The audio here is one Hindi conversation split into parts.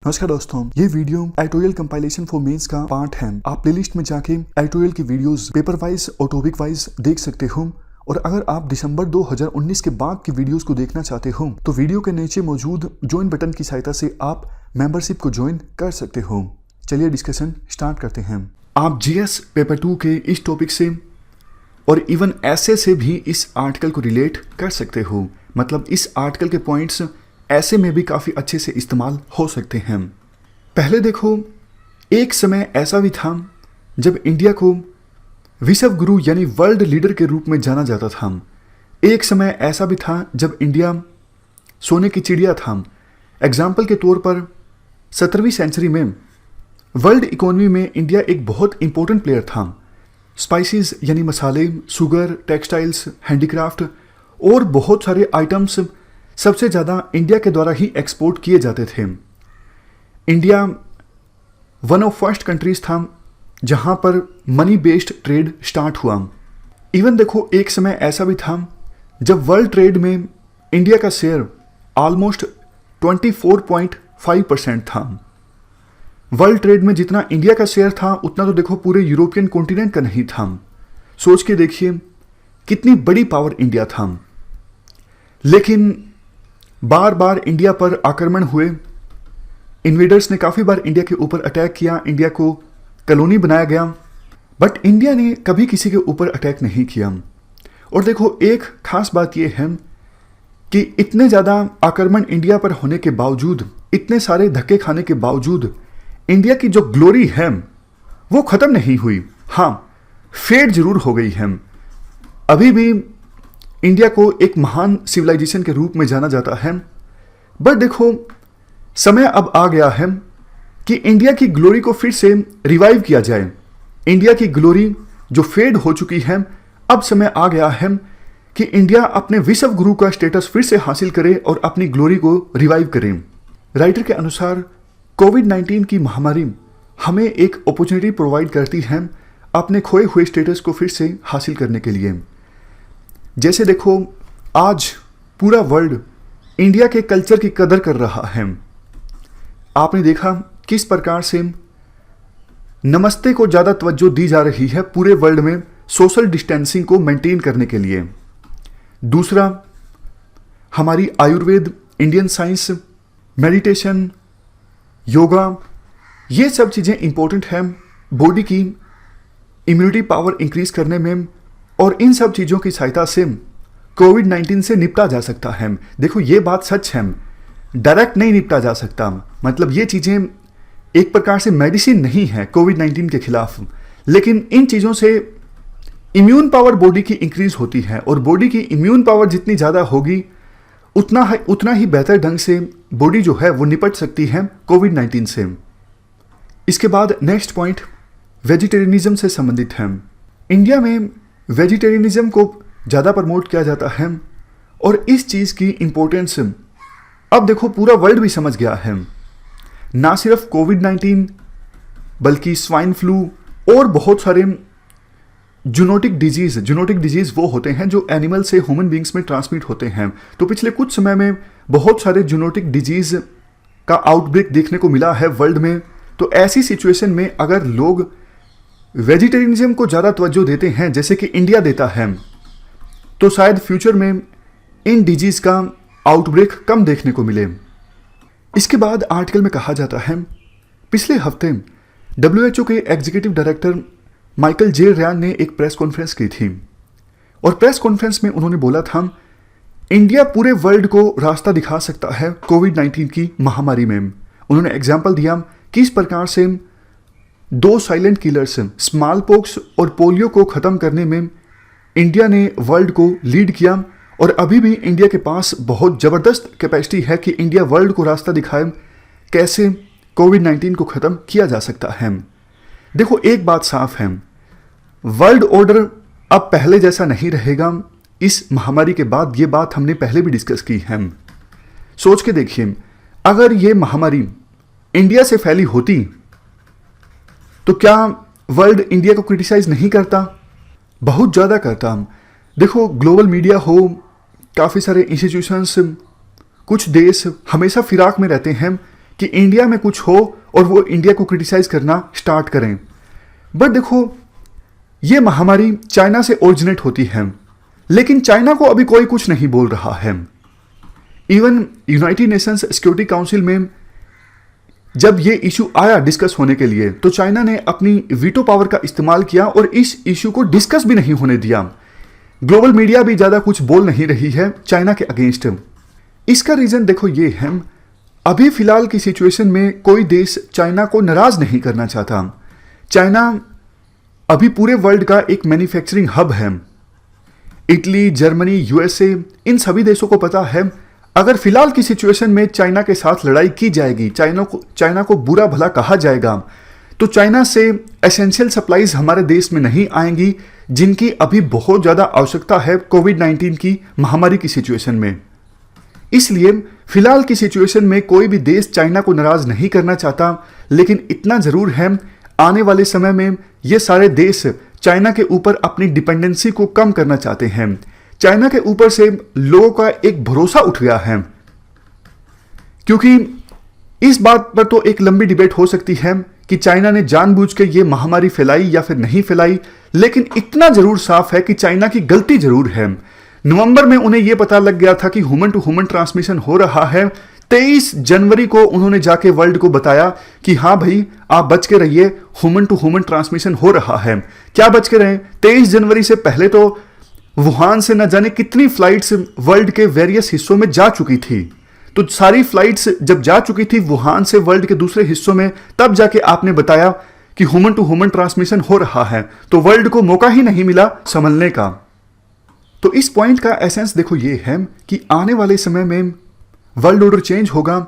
नमस्कार दोस्तों, ये video editorial compilation for mains का पार्ट है। आप प्लेलिस्ट में जाके एडिटोरियल की वीडियोस पेपर वाइज और टॉपिक वाइज देख सकते हो। और अगर आप दिसंबर 2019 के बाद की वीडियोस को देखना चाहते हो तो वीडियो के नीचे मौजूद ज्वाइन बटन की सहायता से आप मेंबरशिप को ज्वाइन कर सकते हो। चलिए डिस्कशन स्टार्ट करते हैं। आप जीएस पेपर 2 के इस टॉपिक से और इवन ऐसे से भी इस आर्टिकल को रिलेट कर सकते हो। मतलब इस आर्टिकल के पॉइंट्स ऐसे में भी काफ़ी अच्छे से इस्तेमाल हो सकते हैं। पहले देखो, एक समय ऐसा भी था जब इंडिया को विश्व गुरु यानी वर्ल्ड लीडर के रूप में जाना जाता था। एक समय ऐसा भी था जब इंडिया सोने की चिड़िया था। एग्जाम्पल के तौर पर 17वीं सेंचुरी में वर्ल्ड इकोनॉमी में इंडिया एक बहुत इंपॉर्टेंट प्लेयर था। स्पाइसेस यानी मसाले, शुगर, टेक्सटाइल्स, हैंडीक्राफ्ट और बहुत सारे आइटम्स सबसे ज़्यादा इंडिया के द्वारा ही एक्सपोर्ट किए जाते थे। India one of first countries था जहां पर मनी बेस्ड ट्रेड स्टार्ट हुआ। इवन देखो, एक समय ऐसा भी था जब वर्ल्ड ट्रेड में इंडिया का शेयर ऑलमोस्ट 24.5% था। वर्ल्ड ट्रेड में जितना इंडिया का शेयर था उतना तो देखो पूरे यूरोपियन कॉन्टिनेंट का नहीं था। सोच के देखिए कितनी बड़ी पावर इंडिया था। लेकिन बार बार इंडिया पर आक्रमण हुए। इन्वेडर्स ने काफ़ी बार इंडिया के ऊपर अटैक किया, इंडिया को कॉलोनी बनाया गया, बट इंडिया ने कभी किसी के ऊपर अटैक नहीं किया। और देखो, एक खास बात यह है कि इतने ज़्यादा आक्रमण इंडिया पर होने के बावजूद, इतने सारे धक्के खाने के बावजूद इंडिया की जो ग्लोरी है वो ख़त्म नहीं हुई। हाँ, फेड जरूर हो गई है। अभी भी इंडिया को एक महान सिविलाइजेशन के रूप में जाना जाता है। बट देखो, समय अब आ गया है कि इंडिया की ग्लोरी को फिर से रिवाइव किया जाए। इंडिया की ग्लोरी जो फेड हो चुकी है, अब समय आ गया है कि इंडिया अपने विश्व गुरु का स्टेटस फिर से हासिल करे और अपनी ग्लोरी को रिवाइव करे। राइटर के अनुसार कोविड-19 की महामारी हमें एक अपॉर्चुनिटी प्रोवाइड करती है अपने खोए हुए स्टेटस को फिर से हासिल करने के लिए। जैसे देखो, आज पूरा वर्ल्ड इंडिया के कल्चर की कदर कर रहा है। आपने देखा किस प्रकार से नमस्ते को ज़्यादा तवज्जो दी जा रही है पूरे वर्ल्ड में सोशल डिस्टेंसिंग को मेंटेन करने के लिए। दूसरा, हमारी Ayurveda, Indian science, meditation, yoga, ये सब चीज़ें इंपॉर्टेंट हैं बॉडी की इम्यूनिटी पावर इंक्रीज करने में। और इन सब चीज़ों की सहायता से कोविड-19 से निपटा जा सकता है। देखो, ये बात सच है, डायरेक्ट नहीं निपटा जा सकता। मतलब ये चीज़ें एक प्रकार से मेडिसिन नहीं है कोविड-19 के खिलाफ, लेकिन इन चीज़ों से इम्यून पावर बॉडी की इंक्रीज होती है। और बॉडी की इम्यून पावर जितनी ज़्यादा होगी उतना ही बेहतर ढंग से बॉडी जो है वो निपट सकती है कोविड-19 से। इसके बाद नेक्स्ट पॉइंट वेजिटेरियनिज्म से संबंधित है। इंडिया में वेजिटेरियनिज्म को ज़्यादा प्रमोट किया जाता है और इस चीज़ की इम्पोर्टेंस अब देखो पूरा वर्ल्ड भी समझ गया है। ना सिर्फ कोविड-19 बल्कि स्वाइन फ्लू और बहुत सारे जूनोटिक डिजीज़ वो होते हैं जो एनिमल से ह्यूमन बींग्स में ट्रांसमिट होते हैं। तो पिछले कुछ समय में बहुत सारे जूनोटिक डिजीज़ का आउटब्रेक देखने को मिला है वर्ल्ड में। तो ऐसी सिचुएशन में अगर लोग वेजिटेरियनिज्म को ज़्यादा तवज्जो देते हैं जैसे कि इंडिया देता है, तो शायद फ्यूचर में इन डिजीज़ का आउटब्रेक कम देखने को मिले। इसके बाद आर्टिकल में कहा जाता है, पिछले हफ्ते WHO के executive director Michael J Ryan ने एक प्रेस कॉन्फ्रेंस की थी और प्रेस कॉन्फ्रेंस में उन्होंने बोला था इंडिया पूरे वर्ल्ड को रास्ता दिखा सकता है कोविड-19 की महामारी में। उन्होंने एग्जाम्पल दिया किस प्रकार से 2 साइलेंट किलर्स स्मॉल पॉक्स और पोलियो को ख़त्म करने में इंडिया ने वर्ल्ड को लीड किया। और अभी भी इंडिया के पास बहुत ज़बरदस्त कैपेसिटी है कि इंडिया वर्ल्ड को रास्ता दिखाए कैसे कोविड-19 को ख़त्म किया जा सकता है। देखो, एक बात साफ है, वर्ल्ड ऑर्डर अब पहले जैसा नहीं रहेगा इस महामारी के बाद। ये बात हमने पहले भी डिस्कस की है। सोच के देखिए, अगर ये महामारी इंडिया से फैली होती तो क्या वर्ल्ड इंडिया को क्रिटिसाइज नहीं करता? बहुत ज़्यादा करता। देखो, ग्लोबल मीडिया हो, काफ़ी सारे इंस्टीट्यूशंस, कुछ देश हमेशा फिराक में रहते हैं कि इंडिया में कुछ हो और वो इंडिया को क्रिटिसाइज करना स्टार्ट करें। बट देखो, ये महामारी चाइना से ओरिजिनेट होती है, लेकिन चाइना को अभी कोई कुछ नहीं बोल रहा है। Even United Nations security council में जब ये इशू आया डिस्कस होने के लिए, तो चाइना ने अपनी वीटो पावर का इस्तेमाल किया और इस इशू को डिस्कस भी नहीं होने दिया। ग्लोबल मीडिया भी ज़्यादा कुछ बोल नहीं रही है चाइना के अगेंस्ट। इसका रीज़न देखो ये है, अभी फिलहाल की सिचुएशन में कोई देश चाइना को नाराज़ नहीं करना चाहता। चाइना अभी पूरे वर्ल्ड का एक मैन्युफैक्चरिंग हब है। इटली, जर्मनी, यूएसए, इन सभी देशों को पता है अगर फिलहाल की सिचुएशन में चाइना के साथ लड़ाई की जाएगी, चाइना को बुरा भला कहा जाएगा, तो चाइना से एसेंशियल सप्लाईज हमारे देश में नहीं आएंगी, जिनकी अभी बहुत ज़्यादा आवश्यकता है कोविड-19 की महामारी की सिचुएशन में। इसलिए फिलहाल की सिचुएशन में कोई भी देश चाइना को नाराज नहीं करना चाहता, लेकिन इतना ज़रूर है आने वाले समय में ये सारे देश चाइना के ऊपर अपनी डिपेंडेंसी को कम करना चाहते हैं। चाइना के ऊपर से लोगों का एक भरोसा उठ गया है, क्योंकि इस बात पर तो एक लंबी डिबेट हो सकती है कि चाइना ने जानबूझ के ये महामारी फैलाई या फिर नहीं फैलाई, लेकिन इतना जरूर साफ है कि चाइना की गलती जरूर है। नवंबर में उन्हें यह पता लग गया था कि ह्यूमन टू ह्यूमन ट्रांसमिशन हो रहा है। 23 जनवरी को उन्होंने जाके वर्ल्ड को बताया कि हाँ भाई, आप बच के रहिए, ह्यूमन टू ह्यूमन ट्रांसमिशन हो रहा है। क्या बच के रहे? 23 जनवरी से पहले तो वुहान से न जाने कितनी फ्लाइट्स वर्ल्ड के वेरियस हिस्सों में जा चुकी थी। तो सारी फ्लाइट्स जब जा चुकी थी वुहान से वर्ल्ड के दूसरे हिस्सों में, तब जाके आपने बताया कि ह्यूमन टू ह्यूमन ट्रांसमिशन हो रहा है। तो वर्ल्ड को मौका ही नहीं मिला संभलने का। तो इस पॉइंट का एसेंस देखो ये है कि आने वाले समय में वर्ल्ड ऑर्डर चेंज होगा।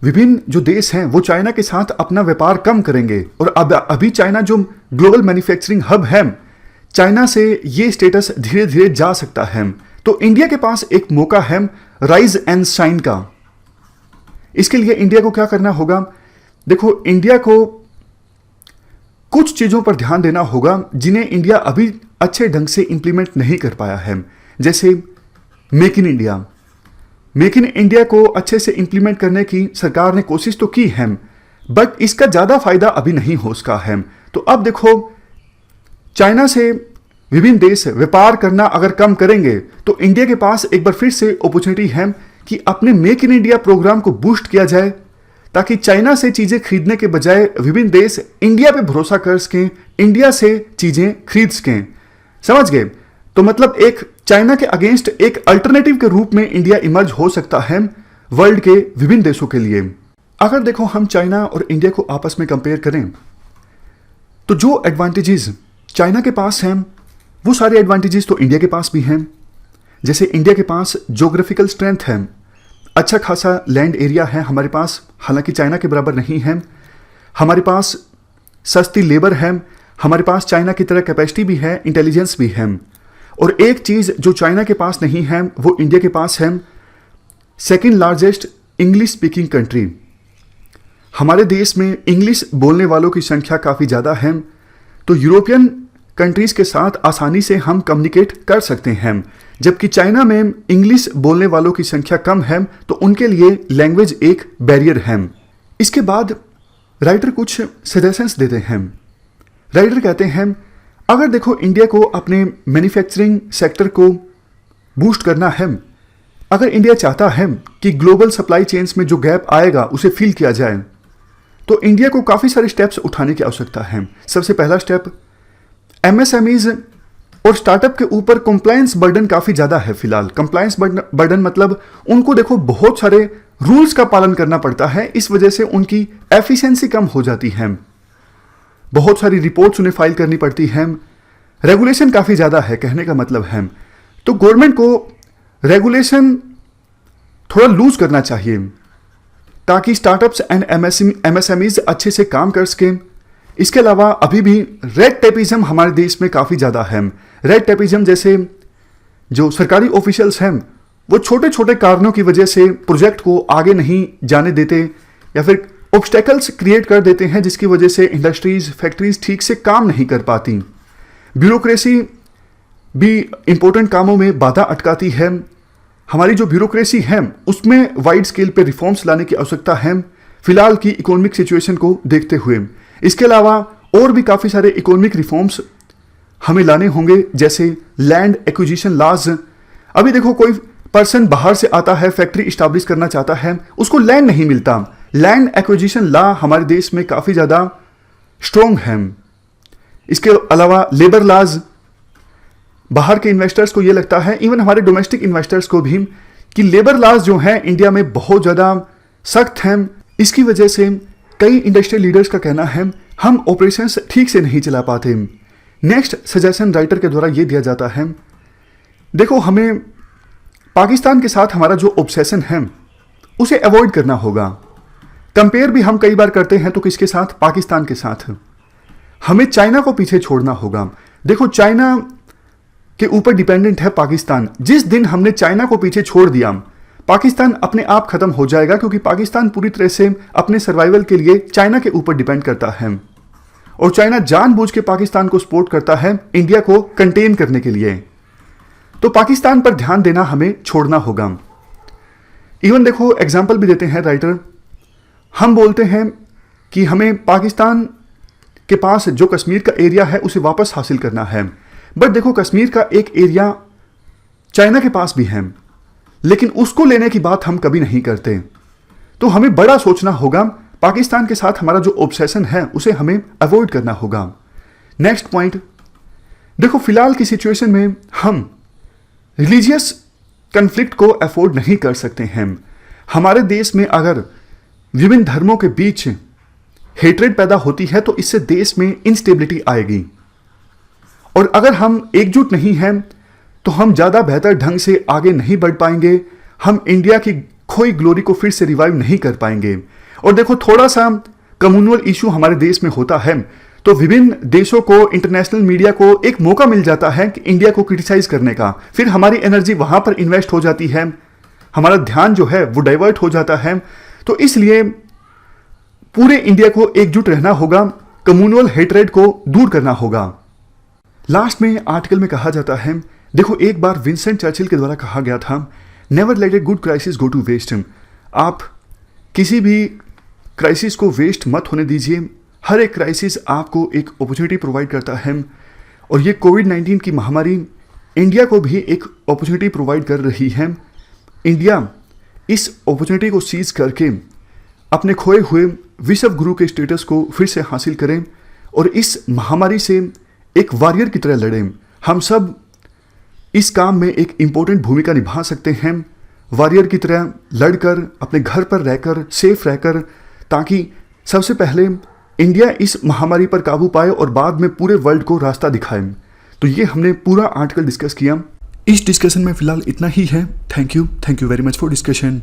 विभिन्न जो देश हैं वो चाइना के साथ अपना व्यापार कम करेंगे, और अभी चाइना जो ग्लोबल मैन्युफैक्चरिंग हब है, चाइना से ये स्टेटस धीरे धीरे जा सकता है। तो इंडिया के पास एक मौका है राइज एंड शाइन का। इसके लिए इंडिया को क्या करना होगा? देखो, इंडिया को कुछ चीजों पर ध्यान देना होगा जिन्हें इंडिया अभी अच्छे ढंग से इंप्लीमेंट नहीं कर पाया है, जैसे make in India. Make in India को अच्छे से इंप्लीमेंट करने की सरकार ने कोशिश तो की है, बट इसका ज्यादा फायदा अभी नहीं हो सका है। तो अब देखो, चाइना से विभिन्न देश व्यापार करना अगर कम करेंगे तो इंडिया के पास एक बार फिर से अपॉर्चुनिटी है कि अपने मेक इन इंडिया प्रोग्राम को बूस्ट किया जाए, ताकि चाइना से चीजें खरीदने के बजाय विभिन्न देश इंडिया पे भरोसा कर सकें, इंडिया से चीजें खरीद सकें। समझ गए? तो मतलब एक चाइना के अगेंस्ट एक अल्टरनेटिव के रूप में इंडिया इमर्ज हो सकता है वर्ल्ड के विभिन्न देशों के लिए। अगर देखो हम चाइना और इंडिया को आपस में कंपेयर करें, तो जो एडवांटेजेस चाइना के पास हैं वो सारे एडवांटेजेस तो इंडिया के पास भी हैं। जैसे इंडिया के पास ज्योग्राफिकल स्ट्रेंथ है, अच्छा खासा लैंड एरिया है हमारे पास, हालांकि चाइना के बराबर नहीं है। हमारे पास सस्ती लेबर है, हमारे पास चाइना की तरह कैपेसिटी भी है, इंटेलिजेंस भी है। और एक चीज़ जो चाइना के पास नहीं है वो इंडिया के पास है, second largest English speaking country. हमारे देश में इंग्लिश बोलने वालों की संख्या काफ़ी ज़्यादा है, तो यूरोपियन कंट्रीज के साथ आसानी से हम कम्युनिकेट कर सकते हैं। जबकि चाइना में इंग्लिश बोलने वालों की संख्या कम है, तो उनके लिए लैंग्वेज एक बैरियर है। इसके बाद राइटर कुछ सजेशंस देते हैं। राइटर कहते हैं, अगर देखो इंडिया को अपने मैन्युफैक्चरिंग सेक्टर को बूस्ट करना है, अगर इंडिया चाहता है कि ग्लोबल सप्लाई चेन्स में जो गैप आएगा उसे फिल किया जाए, तो इंडिया को काफ़ी सारे स्टेप्स उठाने की आवश्यकता है। सबसे पहला स्टेप, एमएसएमईज और स्टार्टअप के ऊपर कंप्लायंस बर्डन काफ़ी ज़्यादा है फिलहाल। कंप्लायंस बर्डन मतलब उनको देखो बहुत सारे रूल्स का पालन करना पड़ता है, इस वजह से उनकी एफिशिएंसी कम हो जाती है। बहुत सारी रिपोर्ट्स उन्हें फाइल करनी पड़ती हैं, रेगुलेशन काफ़ी ज़्यादा है, कहने का मतलब है। तो गवर्नमेंट को रेगुलेशन थोड़ा लूज करना चाहिए, ताकि स्टार्टअप्स एंड एमएसएमईज अच्छे से काम कर सकें। इसके अलावा अभी भी रेड टेपिज्म हमारे देश में काफ़ी ज़्यादा है। रेड टेपिज्म जैसे जो सरकारी ऑफिशियल्स हैं वो छोटे छोटे कारणों की वजह से प्रोजेक्ट को आगे नहीं जाने देते, या फिर ऑब्स्टेकल्स क्रिएट कर देते हैं, जिसकी वजह से इंडस्ट्रीज फैक्ट्रीज ठीक से काम नहीं कर पाती। ब्यूरोक्रेसी भी इंपॉर्टेंट कामों में बाधा अटकाती है। हमारी जो ब्यूरोक्रेसी है उसमें वाइड स्केल पे रिफॉर्म्स लाने की आवश्यकता है। फिलहाल की इकोनॉमिक सिचुएशन को देखते हुए। इसके अलावा और भी काफ़ी सारे इकोनॉमिक रिफॉर्म्स हमें लाने होंगे, जैसे लैंड एक्विजिशन लॉज। अभी देखो, कोई पर्सन बाहर से आता है, फैक्ट्री स्टैब्लिश करना चाहता है, उसको लैंड नहीं मिलता। लैंड एक्विजिशन लॉ हमारे देश में काफ़ी ज़्यादा स्ट्रॉन्ग है। इसके अलावा लेबर लॉज, बाहर के इन्वेस्टर्स को ये लगता है, इवन हमारे डोमेस्टिक इन्वेस्टर्स को भी, कि लेबर लॉज जो है इंडिया में बहुत ज़्यादा सख्त हैं। इसकी वजह से कई इंडस्ट्रियल लीडर्स का कहना है हम ऑपरेशंस ठीक से नहीं चला पाते। नेक्स्ट सजेशन राइटर के द्वारा ये दिया जाता है, देखो हमें पाकिस्तान के साथ हमारा जो ऑब्सेशन है उसे अवॉइड करना होगा। कंपेयर भी हम कई बार करते हैं, तो किसके साथ? पाकिस्तान के साथ। हमें चाइना को पीछे छोड़ना होगा। देखो, चाइना के ऊपर डिपेंडेंट है पाकिस्तान। जिस दिन हमने चाइना को पीछे छोड़ दिया, पाकिस्तान अपने आप खत्म हो जाएगा, क्योंकि पाकिस्तान पूरी तरह से अपने सर्वाइवल के लिए चाइना के ऊपर डिपेंड करता है। और चाइना जानबूझ के पाकिस्तान को सपोर्ट करता है इंडिया को कंटेन करने के लिए। तो पाकिस्तान पर ध्यान देना हमें छोड़ना होगा। इवन देखो, एग्जाम्पल भी देते हैं राइटर। हम बोलते हैं कि हमें पाकिस्तान के पास जो कश्मीर का एरिया है उसे वापस हासिल करना है, बट देखो कश्मीर का एक एरिया चाइना के पास भी है, लेकिन उसको लेने की बात हम कभी नहीं करते। तो हमें बड़ा सोचना होगा। पाकिस्तान के साथ हमारा जो ऑब्सेशन है उसे हमें अवॉइड करना होगा। नेक्स्ट पॉइंट, देखो फिलहाल की सिचुएशन में हम रिलीजियस कन्फ्लिक्ट को अफोर्ड नहीं कर सकते हैं। हमारे देश में अगर विभिन्न धर्मों के बीच हेट्रेड पैदा होती है तो इससे देश में इंस्टेबिलिटी आएगी, और अगर हम एकजुट नहीं हैं तो हम ज़्यादा बेहतर ढंग से आगे नहीं बढ़ पाएंगे। हम इंडिया की खोई ग्लोरी को फिर से रिवाइव नहीं कर पाएंगे। और देखो, थोड़ा सा कम्युनल इशू हमारे देश में होता है तो विभिन्न देशों को, इंटरनेशनल मीडिया को एक मौका मिल जाता है कि इंडिया को क्रिटिसाइज करने का। फिर हमारी एनर्जी वहां पर इन्वेस्ट हो जाती है, हमारा ध्यान जो है वो डाइवर्ट हो जाता है। तो इसलिए पूरे इंडिया को एकजुट रहना होगा, कम्युनल हेट्रेड को दूर करना होगा। लास्ट में आर्टिकल में कहा जाता है, देखो एक बार विंस्टन चर्चिल के द्वारा कहा गया था, never let a good crisis go to waste. आप किसी भी क्राइसिस को वेस्ट मत होने दीजिए। हर एक क्राइसिस आपको एक अपॉर्चुनिटी प्रोवाइड करता है, और ये कोविड-19 की महामारी इंडिया को भी एक अपॉर्चुनिटी प्रोवाइड कर रही है। इंडिया इस अपॉर्चुनिटी को सीज करके अपने खोए हुए विश्व गुरु के स्टेटस को फिर से हासिल करें और इस महामारी से एक वॉरियर की तरह लड़ें। हम सब इस काम में एक इम्पोर्टेंट भूमिका निभा सकते हैं, वॉरियर की तरह लड़कर, अपने घर पर रहकर, सेफ रहकर, ताकि सबसे पहले इंडिया इस महामारी पर काबू पाए और बाद में पूरे वर्ल्ड को रास्ता दिखाए। तो ये हमने पूरा आर्टिकल डिस्कस किया। इस डिस्कशन में फिलहाल इतना ही है। Thank you very much for discussion.